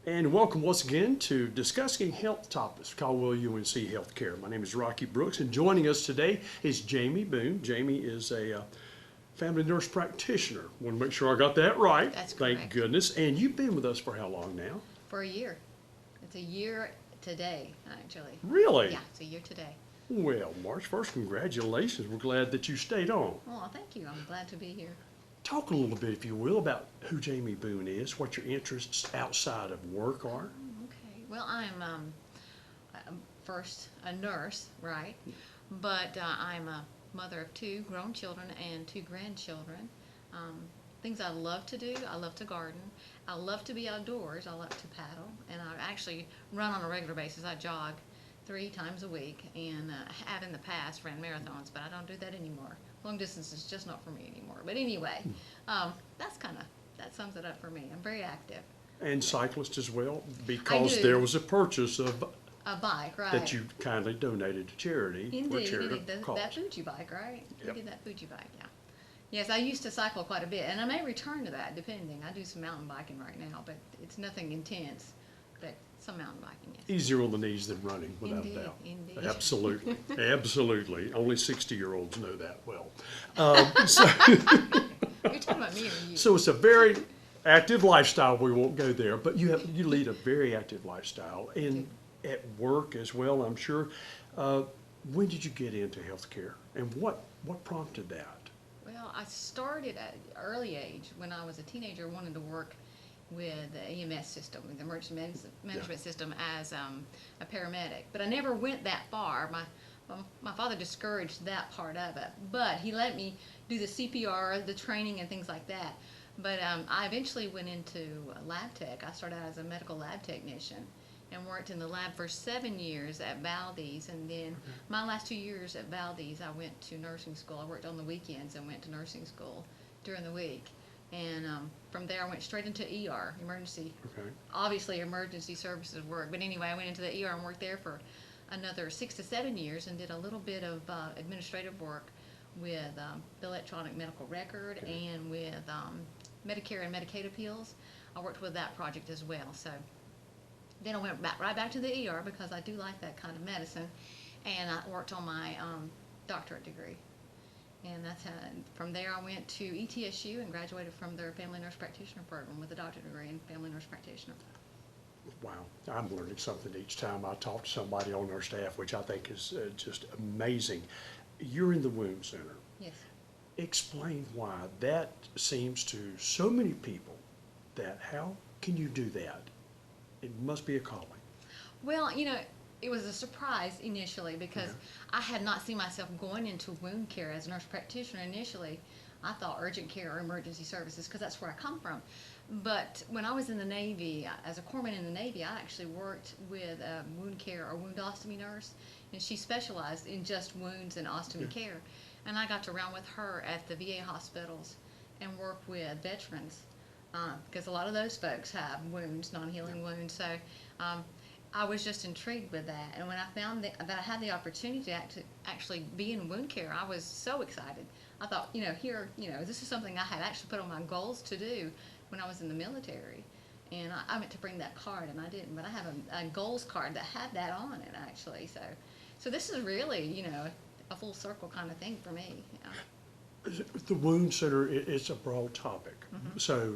And welcome once again to Discussing Health Topics, Caldwell UNC Healthcare. My name is Rocky Brooks, and joining us today is Jamie Boone. Jamie is a family nurse practitioner. Want to make sure I got that right. That's Thank correct. goodness. And you've been with us for how long now? For a year. It's a year today, actually. Really? Yeah, it's a year today. Well, March 1st, congratulations. We're glad that you stayed on. Oh, thank you. I'm glad to be here. Talk a little bit, if you will, about who Jamie Boone is, what your interests outside of work are. Okay. Well, I'm first a nurse, right? But I'm a mother of two grown children and two grandchildren. Things I love to do, I love to garden. I love to be outdoors. I love to paddle. And I actually run on a regular basis. I jog 3 times a week and have in the past ran marathons, but I don't do that anymore. Long distance is just not for me anymore. But anyway, that sums it up for me. I'm very active. And cyclist as well, because do. there was a purchase of A bike, right? that you kindly donated to charity for a Indeed, charitable indeed. cause. That Fuji bike, right? Yep. You did that Fuji bike, yeah. Yes, I used to cycle quite a bit, and I may return to that depending. I do some mountain biking right now, but it's nothing intense, but some mountain biking, yes. Easier on the knees than running, without Indeed, a doubt. indeed. Absolutely, absolutely. Only 60-year-olds know that well. You're talking about me or you? So it's a very active lifestyle. We won't go there, but you lead a very active lifestyle, and at work as well, I'm sure. When did you get into healthcare, and what prompted that? Well, I started at an early age when I was a teenager wanting to work with the EMS system, with the emergency management system as a paramedic. But I never went that far. My father discouraged that part of it. But he let me do the CPR, the training, and things like that. But I eventually went into lab tech. I started out as a medical lab technician and worked in the lab for 7 years at Valdez. And then my last 2 years at Valdez, I went to nursing school. I worked on the weekends and went to nursing school during the week. And from there, I went straight into ER, emergency. Okay. Obviously, emergency services work. But anyway, I went into the ER and worked there for another 6 to 7 years and did a little bit of administrative work with the electronic medical record and with Medicare and Medicaid appeals. I worked with that project as well. So then I went right back to the ER because I do like that kind of medicine, and I worked on my doctorate degree. And that's how, from there I went to ETSU and graduated from their family nurse practitioner program with a doctorate degree in family nurse practitioner. Wow, I'm learning something each time I talk to somebody on our staff, which I think is just amazing. You're in the wound center. Yes. Explain why that seems to so many people that how can you do that? It must be a calling. Well, it was a surprise initially because I had not seen myself going into wound care as a nurse practitioner initially. I thought urgent care or emergency services because that's where I come from. But when I was in the Navy, as a corpsman in the Navy, I actually worked with a wound care or woundostomy nurse, and she specialized in just wounds and ostomy care. And I got to round with her at the VA hospitals and work with veterans because a lot of those folks have wounds, non-healing wounds. So I was just intrigued with that. And when I found that I had the opportunity to actually be in wound care, I was so excited. I thought, this is something I had actually put on my goals to do when I was in the military. And I meant to bring that card, and I didn't. But I have a goals card that had that on it, actually. So this is really, a full circle kind of thing for me. The wound center, it's a broad topic. So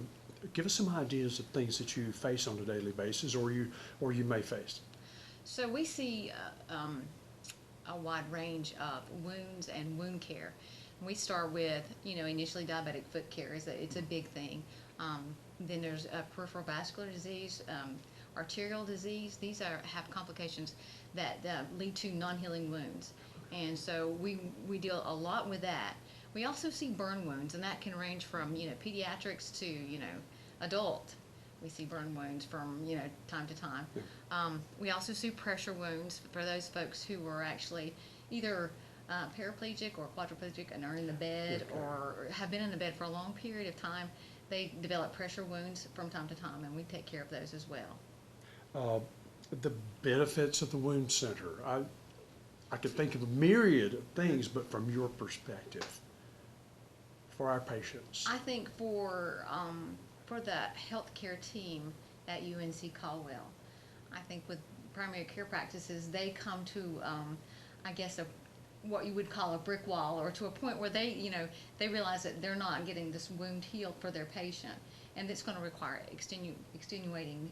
give us some ideas of things that you face on a daily basis or you may face. So we see a wide range of wounds and wound care. We start with, initially diabetic foot care. It's a big thing. Then there's peripheral vascular disease, arterial disease. These have complications that lead to non-healing wounds. And so we deal a lot with that. We also see burn wounds, and that can range from, pediatrics to, adult. We see burn wounds from, time to time. We also see pressure wounds for those folks who are actually either paraplegic or quadriplegic and are in the bed or have been in the bed for a long period of time. They develop pressure wounds from time to time, and we take care of those as well. The benefits of the wound center. I could think of a myriad of things, but from your perspective, for our patients. I think for the healthcare team, at UNC Caldwell. I think with primary care practices, they come to, I guess, what you would call a brick wall, or to a point where they realize that they're not getting this wound healed for their patient, and it's going to require extenuating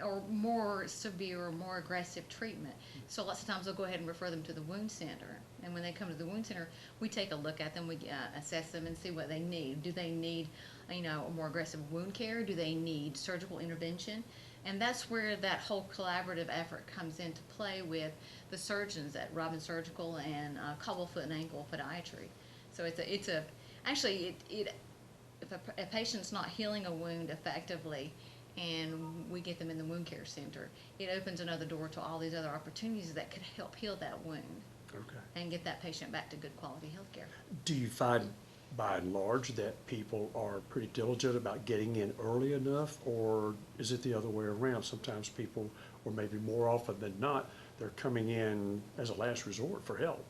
or more severe or more aggressive treatment. So lots of times they'll go ahead and refer them to the wound center. And when they come to the wound center, we take a look at them, we assess them and see what they need. Do they need, a more aggressive wound care? Do they need surgical intervention? And that's where that whole collaborative effort comes into play with the surgeons at Robbins Surgical and Caldwell Foot and Ankle Podiatry. So actually, if a patient's not healing a wound effectively, and we get them in the wound care center, it opens another door to all these other opportunities that could help heal that wound. Okay. And get that patient back to good quality health care. Do you find, by and large, that people are pretty diligent about getting in early enough, or is it the other way around? Sometimes people, or maybe more often than not, they're coming in as a last resort for help.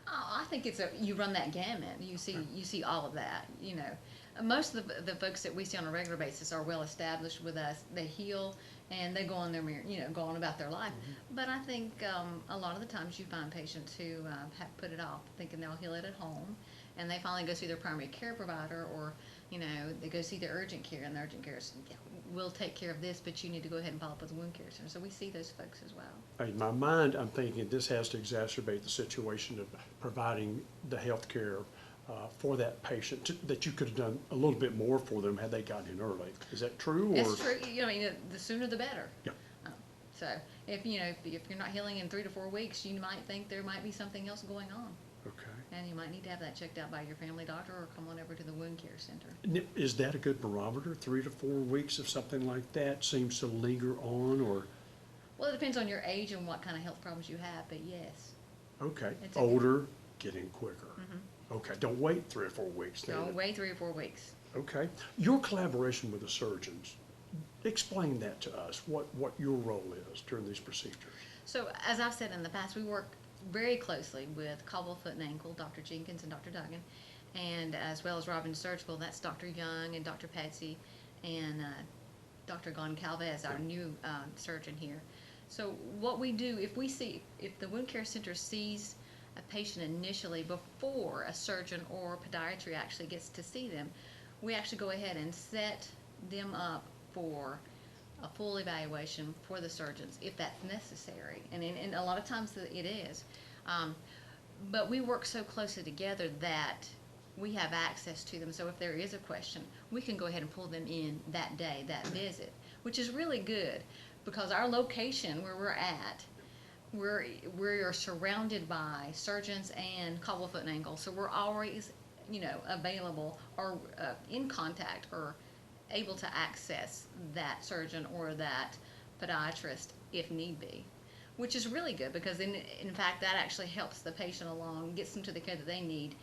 Oh, I think you run that gamut. You see all of that. Most of the folks that we see on a regular basis are well established with us. They heal and they go on go on about their life. Mm-hmm. But I think a lot of the times you find patients who have put it off, thinking they'll heal it at home, and they finally go see their primary care provider, or they go see the urgent care, and the urgent care says, yeah, we'll take care of this, but you need to go ahead and follow up with the wound care center. So we see those folks as well. In my mind, I'm thinking this has to exacerbate the situation of providing the health care for that patient, that you could have done a little bit more for them had they gotten in early. Is that true? It's true. The sooner the better. Yeah. So if you're not healing in 3 to 4 weeks, you might think there might be something else going on. Okay. And you might need to have that checked out by your family doctor, or come on over to the wound care center. Is that a good barometer, 3 to 4 weeks, if something like that seems to linger on, or? Well, it depends on your age and what kind of health problems you have, but yes. Okay. It's older, getting quicker. Mm-hmm. Okay, don't wait 3 or 4 weeks then. Don't wait 3 or 4 weeks. Okay. Your collaboration with the surgeons, explain that to us, what your role is during these procedures. So, as I've said in the past, we work very closely with Caldwell Foot and Ankle, Dr. Jenkins and Dr. Duggan, and as well as Robbins Surgical, that's Dr. Young and Dr. Patsy, and Dr. Goncalves, our new surgeon here. So what we do, if the wound care center sees a patient initially before a surgeon or podiatry actually gets to see them, we actually go ahead and set them up for a full evaluation for the surgeons if that's necessary, and a lot of times it is. But we work so closely together that we have access to them, so if there is a question, we can go ahead and pull them in that day, that visit, which is really good, because our location where we're at, we're surrounded by surgeons and Caldwell Foot and Ankle, so we're always available or in contact or able to access that surgeon or that podiatrist if need be, which is really good, because in fact that actually helps the patient along, gets them to the care that they need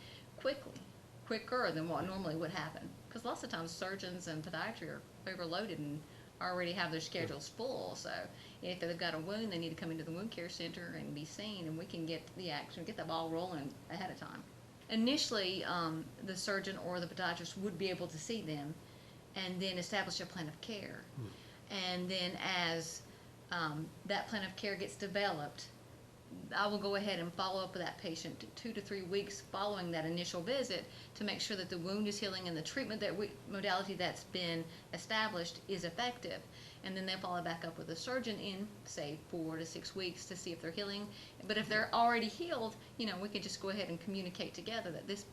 quicker than what normally would happen, because lots of times surgeons and podiatry are overloaded and already have their schedules full. So if they've got a wound, they need to come into the wound care center and be seen, and we can get the ball rolling ahead of time. Initially, the surgeon or the podiatrist would be able to see them and then establish a plan of care. And then as that plan of care gets developed, I will go ahead and follow up with that patient 2 to 3 weeks following that initial visit to make sure that the wound is healing and the treatment modality that's been established is effective. And then they follow back up with the surgeon in, say, 4 to 6 weeks to see if they're healing. But if they're already healed, we can just go ahead and communicate together that this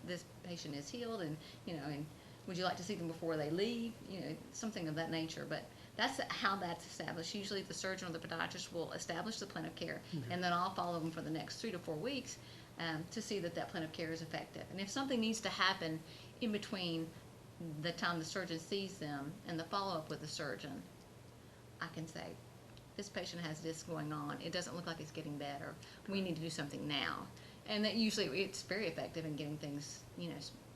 patient is healed, and and would you like to see them before they leave? Something of that nature. But that's how that's established. Usually the surgeon or the podiatrist will establish the plan of care, and then I'll follow them for the next 3 to 4 weeks to see that plan of care is effective. And if something needs to happen in between the time the surgeon sees them and the follow-up with the surgeon, I can say, this patient has this going on. It doesn't look like it's getting better. We need to do something now. And that usually it's very effective in getting things,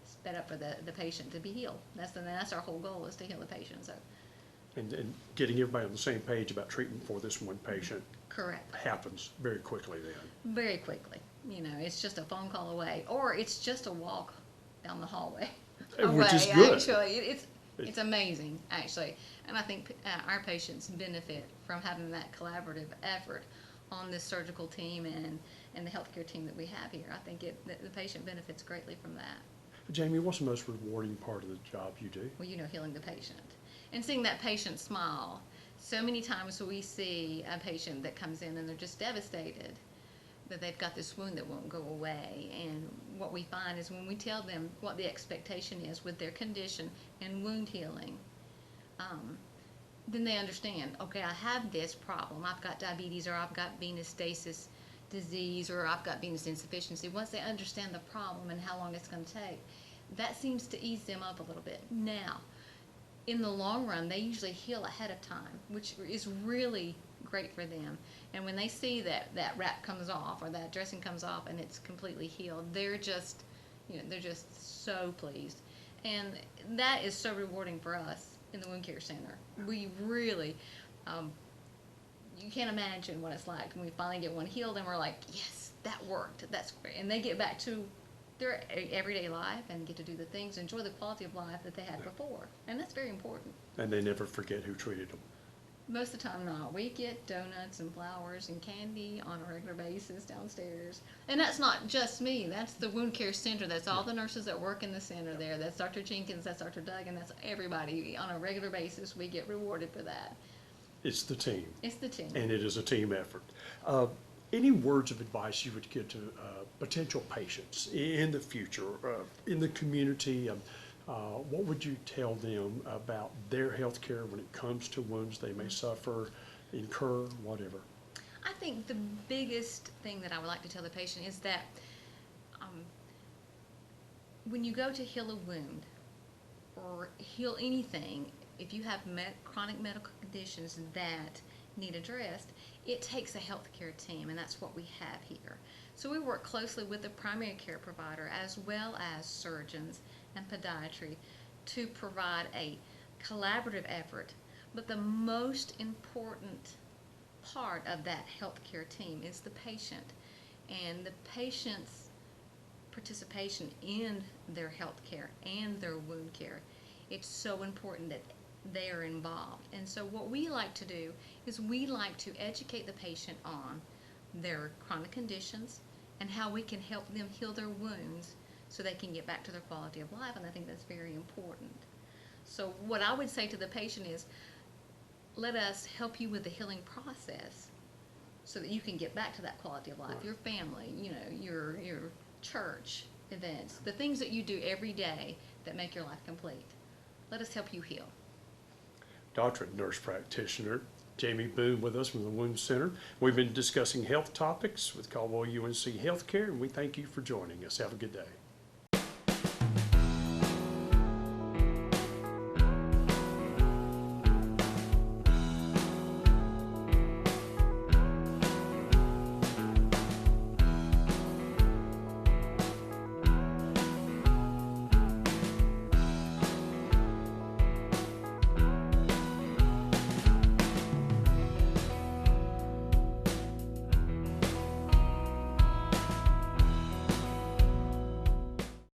sped up for the patient to be healed. That's our whole goal, is to heal the patient. So. And getting everybody on the same page about treatment for this one patient. Correct. Happens very quickly then. Very quickly. It's just a phone call away, or it's just a walk down the hallway. Which is good. Actually, It's amazing, actually. And I think our patients benefit from having that collaborative effort on this surgical team and the healthcare team that we have here. I think the patient benefits greatly from that. Jamie, what's the most rewarding part of the job you do? Well, healing the patient and seeing that patient smile. So many times we see a patient that comes in and they're just devastated that they've got this wound that won't go away. And what we find is when we tell them what the expectation is with their condition and wound healing, then they understand, okay, I have this problem. I've got diabetes, or I've got venous stasis disease, or I've got venous insufficiency. Once they understand the problem and how long it's going to take, that seems to ease them up a little bit. Now, in the long run, they usually heal ahead of time, which is really great for them. And when they see that wrap comes off or that dressing comes off and it's completely healed, they're just so pleased. And that is so rewarding for us in the wound care center. We really, you can't imagine what it's like when we finally get one healed and we're like, yes, that worked, that's great. And they get back to their everyday life and get to do the things, enjoy the quality of life that they had before. And that's very important. And they never forget who treated them. Most of the time not. We get donuts and flowers and candy on a regular basis downstairs. And that's not just me. That's the wound care center. That's all the nurses that work in the center there. That's Dr. Jenkins, that's Dr. Duggan, that's everybody. On a regular basis, we get rewarded for that. It's the team. It's the team. And it is a team effort. Any words of advice you would give to potential patients in the future, in the community? What would you tell them about their health care when it comes to wounds they may suffer, incur, whatever? I think the biggest thing that I would like to tell the patient is that when you go to heal a wound or heal anything, if you have chronic medical conditions that need addressed, it takes a healthcare team, and that's what we have here. So we work closely with the primary care provider as well as surgeons and podiatry to provide a collaborative effort. But the most important part of that healthcare team is the patient, and the patient's participation in their health care and their wound care. It's so important that they are involved. And so what we like to do is we like to educate the patient on their chronic conditions and how we can help them heal their wounds so they can get back to their quality of life, and I think that's very important. So what I would say to the patient is, let us help you with the healing process so that you can get back to that quality of life. Right. Your family, your church events, the things that you do every day that make your life complete. Let us help you heal. Doctorate nurse practitioner Jamie Boone with us from the Wound Center. We've been discussing health topics with Caldwell UNC Healthcare, and we thank you for joining us. Have a good day.